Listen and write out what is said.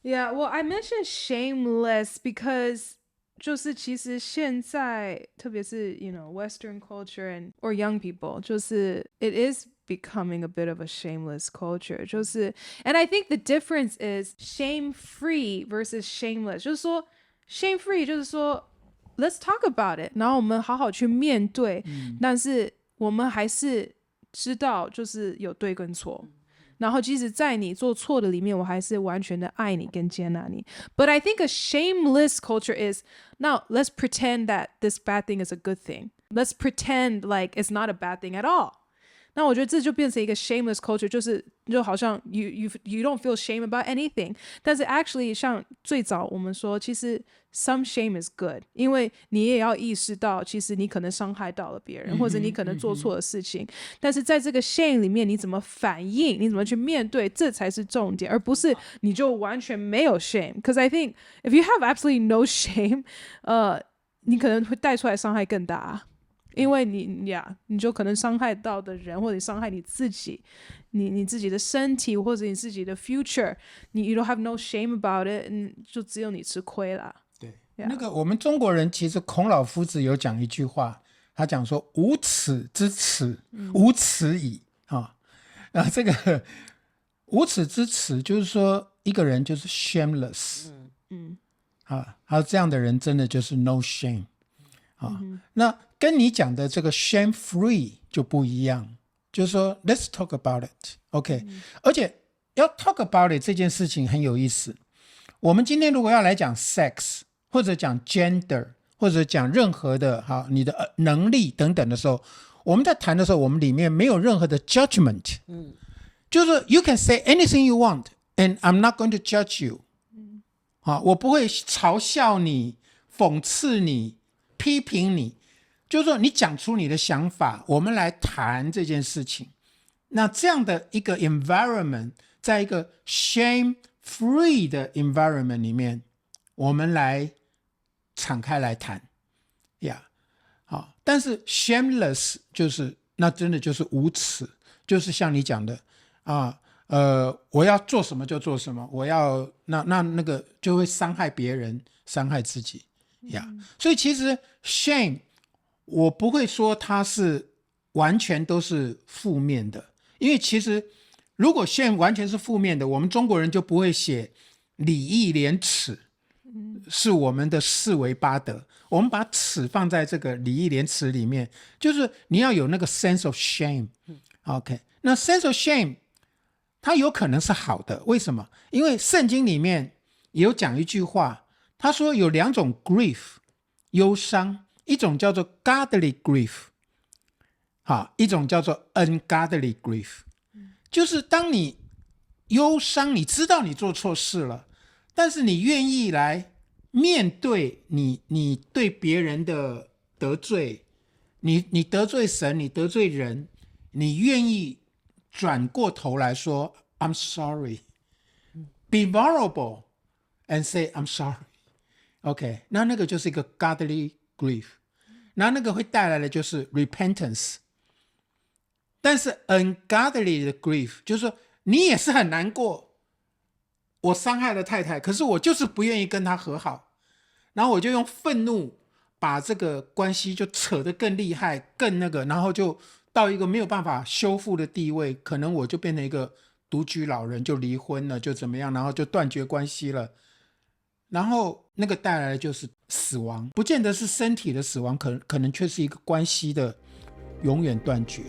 Yeah, well, I mentioned shameless because 就是其实现在特别是 Western culture and or young people 就是 it is becoming a bit of a shameless culture 就是 and I think the difference is shame free versus shameless 就是说 shame free 就是说 let's talk about it 然后我们好好去面对但是我们还是知道就是有对跟错然后即使在你做错的里面我还是完全的爱你跟接纳你 But I think a shameless culture is now let's pretend that this bad thing is a good thing. Let's pretend like it's not a bad thing at all. 那我觉得这就变成一个 shameless culture，就好像 you don't feel shame about anything，但是 actually 像最早我们说，其实 some shame is good，因为你也要意识到，其实你可能伤害到了别人，或者你可能做错了事情，但是在这个 shame 里面，你怎么反应，你怎么去面对，这才是重点，而不是你就完全没有 shame。Because I think if you have absolutely no shame，你可能会带出来伤害更大。因为你就可能伤害到的人，或者伤害你自己，你自己的身体，或者你自己的 future，你 you don't have no shame about it，就只有你吃亏啦。对， Yeah. 那个我们中国人其实孔老夫子有讲一句话，他讲说无耻之耻，无耻矣这个无耻之耻就是说一个人就是 shameless，还有这样的人真的就是 no shame。那跟你讲的这个 shame free 就不一样，就是说 let's talk about it OK，而且要 talk about it 这件事情很有意思。我们今天如果要来讲 sex 或者讲 gender 或者讲任何的你的能力等等的时候，我们在谈的时候我们里面没有任何的 judgment，就是 you can say anything you want and I'm not going to judge you，我不会嘲笑你讽刺你批评你，就是说你讲出你的想法，我们来谈这件事情。那这样的一个 environment， 在一个 shame free 的 environment 里面，我们来敞开来谈但是 shameless 就是那真的就是无耻，就是像你讲的我要做什么就做什么，我要那个就会伤害别人伤害自己所以其实 shame 我不会说它是完全都是负面的，因为其实如果 shame 完全是负面的，我们中国人就不会写礼义廉耻是我们的四维八德，我们把耻放在这个礼义廉耻里面，就是你要有那个 sense of shame OK， 那 sense of shame 它有可能是好的，为什么？因为圣经里面有讲一句话，他说有两种 grief 忧伤，一种叫做 godly grief 一种叫做 ungodly grief，就是当你忧伤，你知道你做错事了，但是你愿意来面对你对别人的得罪，你得罪神，你得罪人，你愿意转过头来说 I'm sorry， be vulnerable and say I'm sorry OK， 那个就是一个 godly grief， 那个会带来的就是 repentance。 但是 ungodly 的 grief 就是说你也是很难过，我伤害了太太，可是我就是不愿意跟她和好，然后我就用愤怒把这个关系就扯得更厉害更那个，然后就到一个没有办法修复的地位，可能我就变成一个独居老人，就离婚了，就怎么样，然后就断绝关系了，然后那个带来的就是死亡，不见得是身体的死亡，可能却是一个关系的永远断绝。